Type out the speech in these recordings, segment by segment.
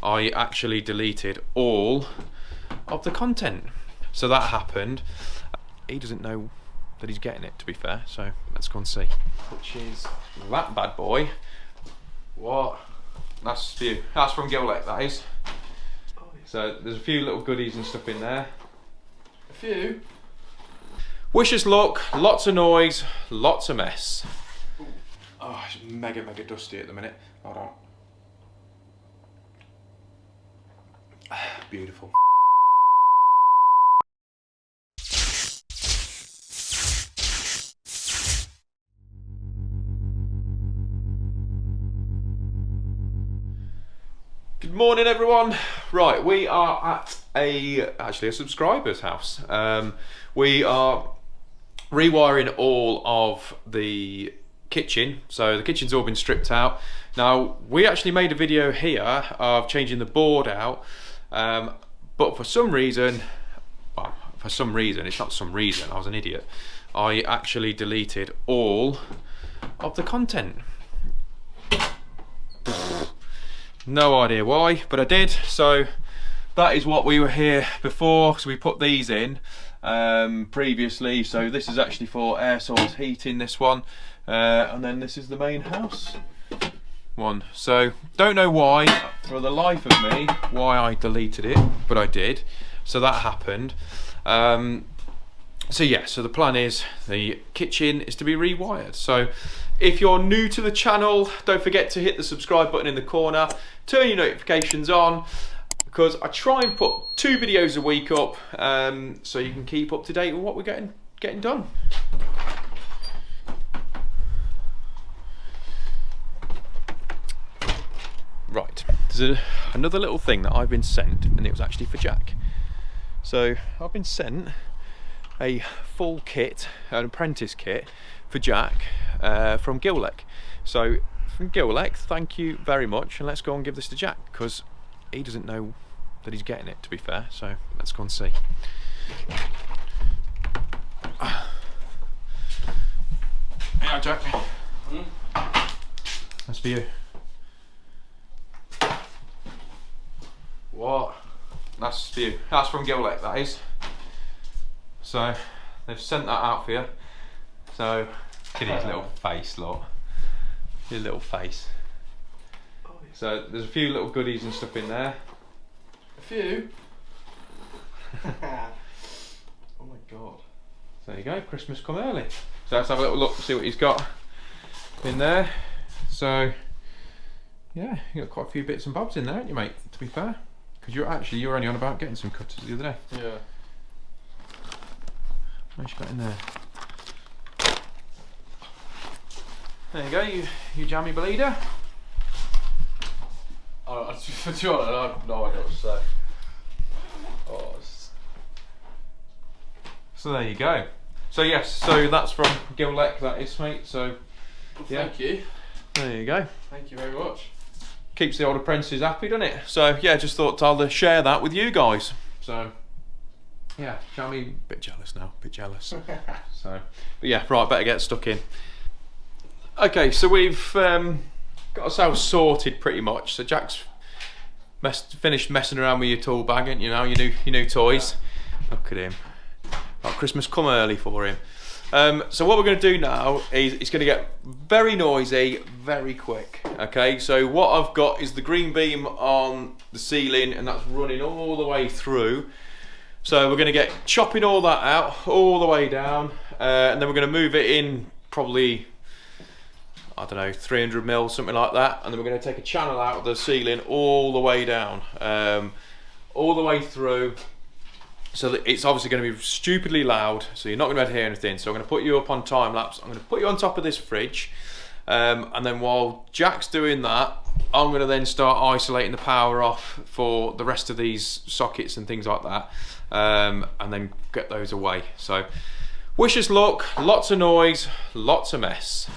I actually deleted all of the content. So that happened. He doesn't know that he's getting it, to be fair, so let's go and see. Which is that bad boy. What? That's for you. That's from Gillick, that is. So there's a few little goodies and stuff in there. A few? Wish us luck, lots of noise, lots of mess. Oh, it's mega dusty at the minute. Hold on. Beautiful. Good morning, everyone. Right, we are at actually a subscriber's house. We are rewiring all of the kitchen, so the kitchen's all been stripped out. Now, we actually made a video here of changing the board out, but for some reason, well, it's not some reason, I was an idiot, I actually deleted all of the content. No idea why, but I did. So that is what we were here before. So we put these in previously. So this is actually for air source heating, this one, and then this is the main house one. So don't know why, for the life of me, why I deleted it, but I did. So that happened. So yeah, so the plan is the kitchen is to be rewired. So if you're new to the channel, don't forget to hit the subscribe button in the corner, turn your notifications on, because I try and put 2 videos a week up, so you can keep up to date with what we're getting done. Right, there's another little thing that I've been sent, and it was actually for Jack. So I've been sent a full kit, an apprentice kit for Jack from Gillick. So from Gillick, thank you very much, and let's go and give this to Jack, because he doesn't know that he's getting it, to be fair. So let's go and see. Yeah, Jack. That's for you. What? That's for you. That's from Gillick, that is. So they've sent that out for you. So look at his little face, look. His little face. So there's a few little goodies and stuff in there. A few? Oh my god. So there you go, Christmas come early. So let's have a little look, see what he's got in there. So yeah, you got quite a few bits and bobs in there, haven't you, mate, to be fair? Because you're only on about getting some cutters the other day. Yeah. What you got in there? There you go, you jammy bleeder. Oh, for sure, I have no idea what to say. Oh, So there you go. So yes, so that's from Gillick, that is, mate. So well, yeah. Thank you. There you go. Thank you very much. Keeps the old apprentices happy, doesn't it? So yeah, just thought I'll share that with you guys. So yeah, jammy, bit jealous now, bit jealous. So, but yeah, right, better get stuck in. Okay, so we've got ourselves sorted pretty much. So Jack's finished messing around with your tool bag, ain't you now? Your new toys. Yeah. Look at him. Like Christmas come early for him. So what we're going to do now is it's going to get very noisy, very quick. Okay, so what I've got is the green beam on the ceiling, and that's running all the way through. So we're going to get chopping all that out all the way down, and then we're going to move it in probably, I don't know, 300 mil, something like that, and then we're going to take a channel out of the ceiling all the way down, all the way through, so that it's obviously going to be stupidly loud, so you're not going to be able to hear anything. So I'm going to put you up on time lapse, I'm going to put you on top of this fridge, and then while Jack's doing that, I'm going to then start isolating the power off for the rest of these sockets and things like that, and then get those away. So wish us luck, lots of noise, lots of mess.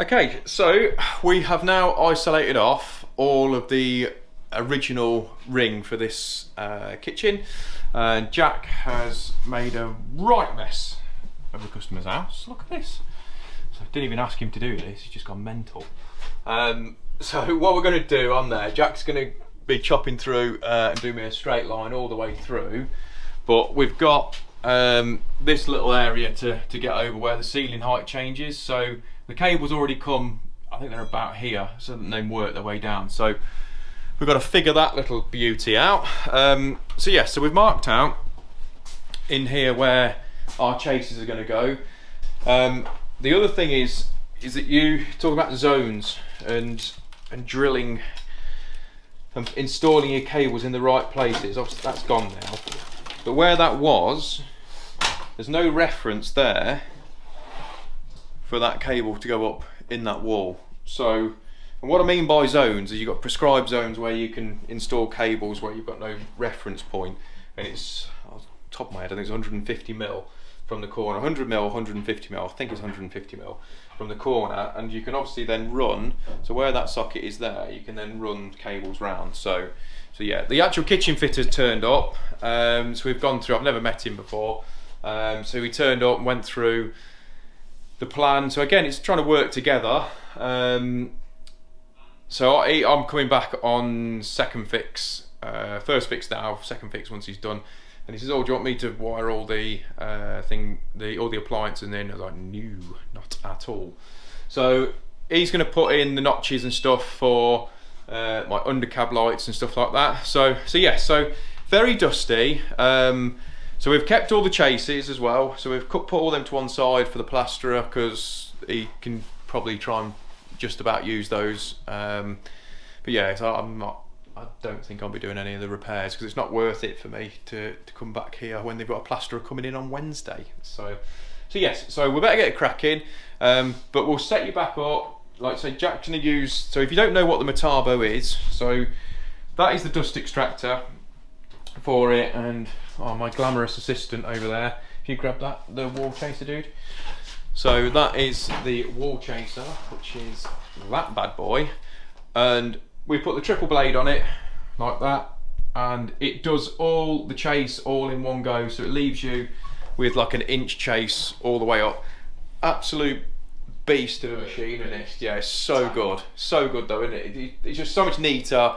Okay, so we have now isolated off all of the original ring for this kitchen. Jack has made a right mess of the customer's house. Look at this. So I didn't even ask him to do this, he's just gone mental. So what we're going to do on there, Jack's going to be chopping through and do me a straight line all the way through, but we've got this little area to get over where the ceiling height changes. So the cables already come, I think they're about here, so that they work their way down. So we've got to figure that little beauty out. So yeah, so we've marked out in here where our chases are going to go. The other thing is that you talk about zones and drilling and installing your cables in the right places. Obviously that's gone now, but where that was, there's no reference there for that cable to go up in that wall. So, and what I mean by zones is you've got prescribed zones where you can install cables where you've got no reference point, and it's, off the top of my head, I think it's 150 mil from the corner, 100 mil, 150 mil, I think it's 150 mil from the corner, and you can obviously then run, so where that socket is there, you can then run cables round. So yeah, the actual kitchen fitter's turned up, so we've gone through, I've never met him before, so we turned up and went through the plan. So again, it's trying to work together. So I'm coming back on second fix, first fix now, second fix once he's done. And he says, "Oh, do you want me to wire all the all the appliances?" And then I was like, "No, not at all." So he's going to put in the notches and stuff for my undercab lights and stuff like that. So yeah, so very dusty. So we've kept all the chases as well. So we've put all them to one side for the plasterer because he can probably try and just about use those. But yeah, so I don't think I'll be doing any of the repairs because it's not worth it for me to come back here when they've got a plasterer coming in on Wednesday. So yes, so we better get cracking. But we'll set you back up. Like I say, Jack's gonna use, so if you don't know what the Metabo is, so that is the dust extractor for it, and my glamorous assistant over there, if you grab that, the wall chaser dude. So that is the wall chaser, which is that bad boy, and we put the triple blade on it like that, and it does all the chase all in one go, so it leaves you with like an inch chase all the way up. Absolute beast of a machine, isn't it? Yeah, it's so good though, isn't it? It's just so much neater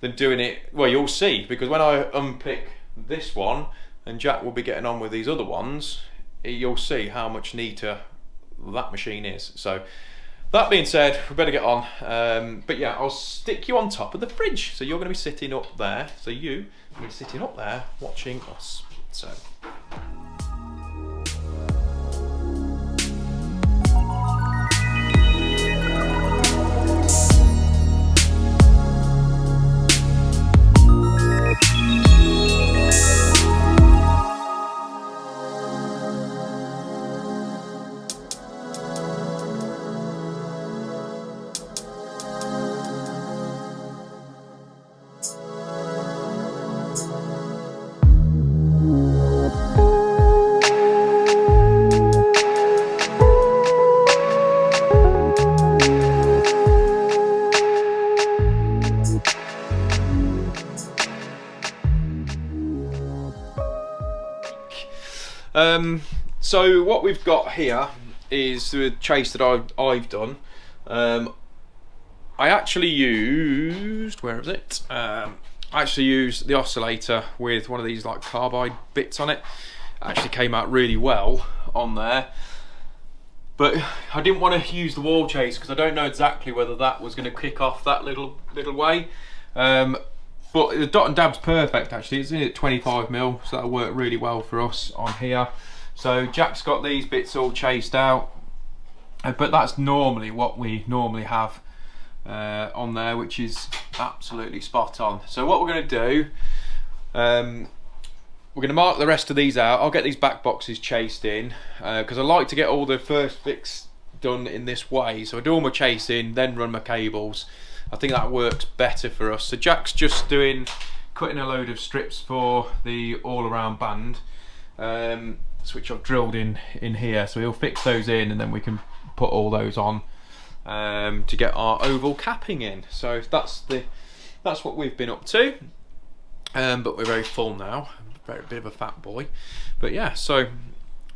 than doing it, well, you'll see, because when I unpick this one and Jack will be getting on with these other ones, you'll see how much neater that machine is. So that being said, we better get on. But yeah, I'll stick you on top of the fridge. So you're going to be sitting up there. So you will be sitting up there watching us. So. So what we've got here is the chase that I've done. I actually used, where is it? I actually used the oscillator with one of these like carbide bits on it. Actually came out really well on there. But I didn't want to use the wall chase because I don't know exactly whether that was going to kick off that little way. But the dot and dab's perfect actually. It's in at 25 mil, so that'll work really well for us on here. So Jack's got these bits all chased out, but that's normally what we normally have on there, which is absolutely spot on. So what we're going to do, we're going to mark the rest of these out. I'll get these back boxes chased in because I like to get all the first fix done in this way. So I do all my chasing, then run my cables. I think that works better for us. So Jack's just cutting a load of strips for the all-around band. Which I've drilled in here, so he'll fix those in and then we can put all those on to get our oval capping in. So that's what we've been up to. But we're very full now, very bit of a fat boy. But yeah, so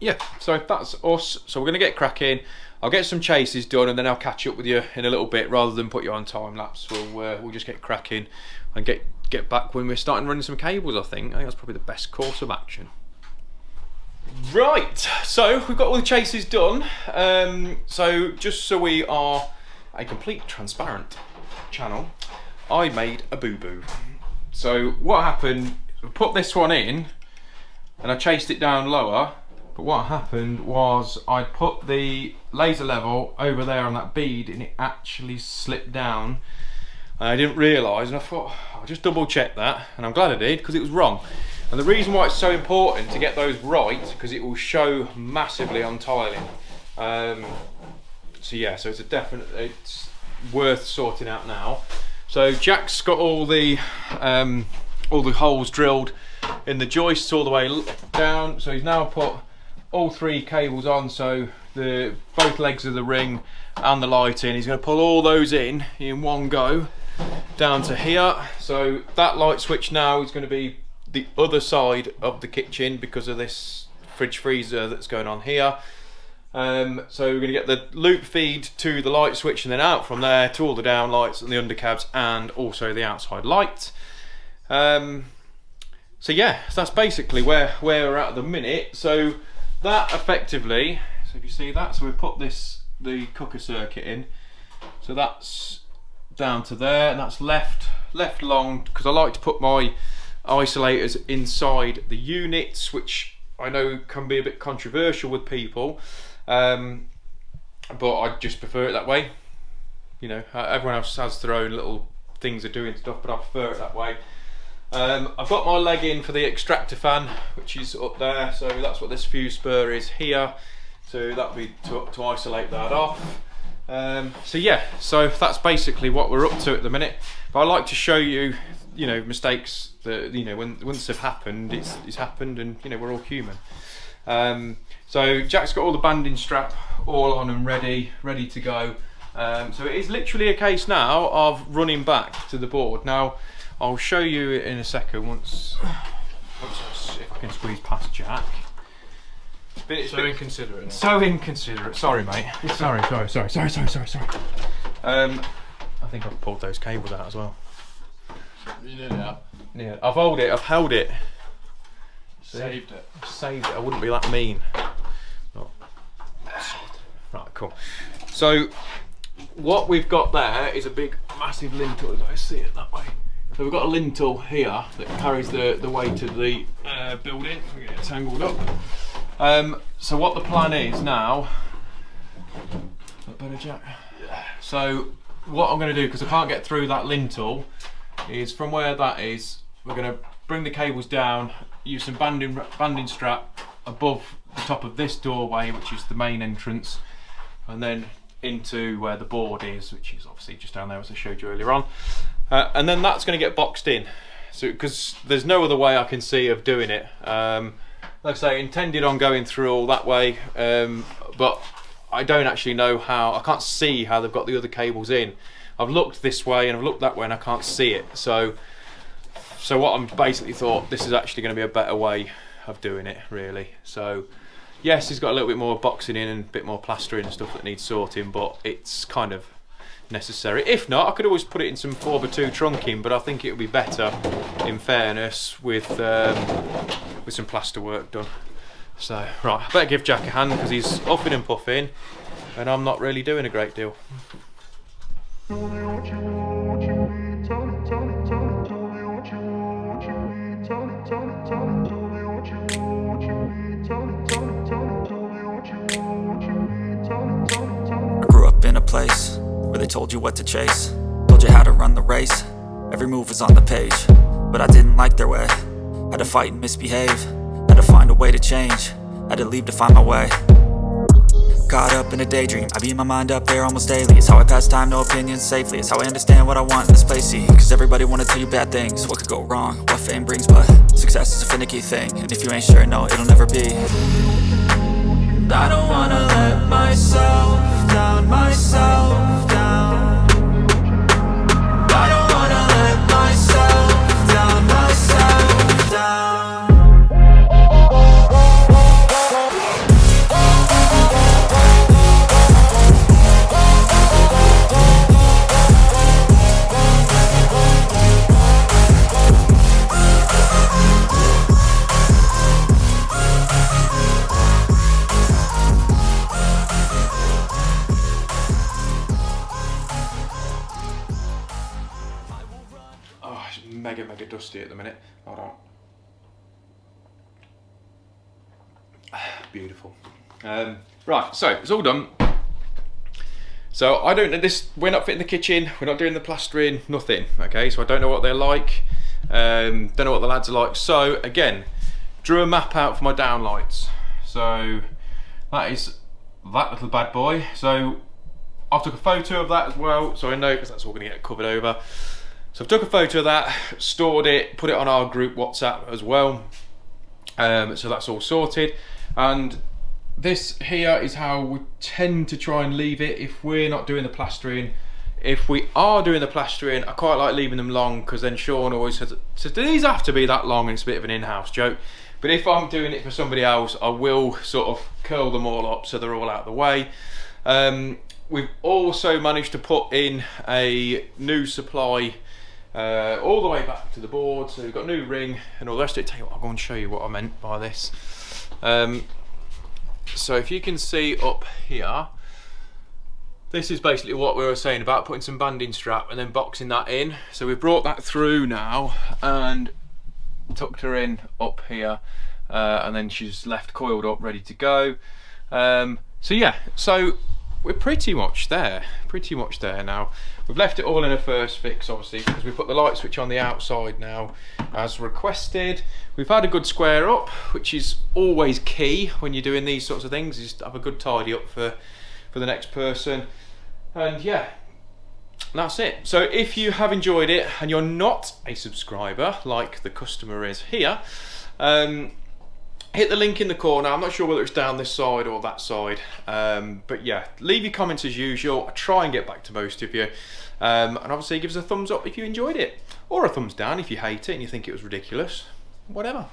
that's us. So we're gonna get cracking. I'll get some chases done, and then I'll catch up with you in a little bit. Rather than put you on time lapse, we'll just get cracking and get back when we're starting running some cables. I think that's probably the best course of action. Right, so we've got all the chases done. So just so we are a complete transparent channel, I made a boo-boo. So what happened, I put this one in and I chased it down lower, but what happened was I put the laser level over there on that bead and it actually slipped down, and I didn't realise, and I thought I'll just double check that, and I'm glad I did because it was wrong. And the reason why it's so important to get those right, because it will show massively on tiling. So yeah, so it's worth sorting out now. So Jack's got all the holes drilled in the joists all the way down. So he's now put all 3 cables on, so both legs of the ring and the light in. He's going to pull all those in one go down to here. So that light switch now is going to be the other side of the kitchen because of this fridge freezer that's going on here. So we're going to get the loop feed to the light switch and then out from there to all the down lights and the undercabs and also the outside light. So yeah, so that's basically where we're at the minute. So that effectively, so if you see that, so we've put the cooker circuit in, so that's down to there, and that's left long because I like to put my isolators inside the units, which I know can be a bit controversial with people, but I just prefer it that way. You know, everyone else has their own little things of doing stuff, but I prefer it that way. I've got my leg in for the extractor fan, which is up there, so that's what this fuse spur is here, so that'll be to isolate that off. So yeah, so that's basically what we're up to at the minute, but I like to show you, you know, mistakes that, you know, once they've happened, it's happened, and you know, we're all human. So Jack's got all the banding strap all on and ready to go. So it is literally a case now of running back to the board. Now I'll show you in a second once if I can squeeze past Jack. Inconsiderate. So inconsiderate. Sorry, mate. Sorry. I think I've pulled those cables out as well. You nearly have. Yeah, I've held it. Saved it. I wouldn't be that mean. Oh. Right, cool. So what we've got there is a big, massive lintel, as I see it that way. So we've got a lintel here that carries the weight of the building. We get it tangled up. So what the plan is now, is that better, Jack? Yeah. So what I'm going to do, because I can't get through that lintel, is from where that is, we're going to bring the cables down, use some banding strap above the top of this doorway, which is the main entrance, and then into where the board is, which is obviously just down there as I showed you earlier on. And then that's going to get boxed in, so because there's no other way I can see of doing it. Like I say, intended on going through all that way, but I don't actually know how. I can't see how they've got the other cables in. I've looked this way and I've looked that way and I can't see it. So what I'm basically thought, this is actually going to be a better way of doing it, really. So yes, it's got a little bit more boxing in and a bit more plastering and stuff that needs sorting, but it's kind of necessary. If not, I could always put it in some 4x2 trunking, but I think it would be better, in fairness, with some plaster work done. So right, I better give Jack a hand because he's huffing and puffing and I'm not really doing a great deal. I grew up in a place where they told you what to chase, told you how to run the race. Every move was on the page, but I didn't like their way. Had to fight and misbehave, had to find a way to change, had to leave to find my way. Caught up in a daydream, I beat my mind up there almost daily. It's how I pass time, no opinions safely. It's how I understand what I want in this place, see. Cause everybody wanna tell you bad things, what could go wrong, what fame brings. But success is a finicky thing, and if you ain't sure, no, it'll never be. I don't wanna let myself down myself. mega dusty at the minute. Hold on. Beautiful. Right, so it's all done. So I don't know this. We're not fitting the kitchen. We're not doing the plastering. Nothing. Okay, so I don't know what they're like. Don't know what the lads are like. So again, drew a map out for my downlights. So that is that little bad boy. So I took a photo of that as well, so I know, because that's all going to get covered over. So I took a photo of that, stored it, put it on our group WhatsApp as well. So that's all sorted. And this here is how we tend to try and leave it if we're not doing the plastering. If we are doing the plastering, I quite like leaving them long, because then Sean always says, do these have to be that long? And it's a bit of an in-house joke. But if I'm doing it for somebody else, I will sort of curl them all up so they're all out of the way. We've also managed to put in a new supply all the way back to the board. So we've got a new ring and all the rest of it. Tell you what, I'll go and show you what I meant by this. So if you can see up here, this is basically what we were saying about putting some banding strap and then boxing that in. So we've brought that through now and tucked her in up here, and then she's left coiled up ready to go. So yeah, so we're pretty much there now. We've left it all in a first fix, obviously, because we put the light switch on the outside now as requested. We've had a good square up, which is always key when you're doing these sorts of things, is to have a good tidy up for the next person. And yeah, that's it. So if you have enjoyed it and you're not a subscriber like the customer is here, hit the link in the corner. I'm not sure whether it's down this side or that side, but yeah, leave your comments as usual. I try and get back to most of you, and obviously give us a thumbs up if you enjoyed it, or a thumbs down if you hate it and you think it was ridiculous. Whatever.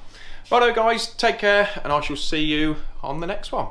Righto guys, take care, and I shall see you on the next one.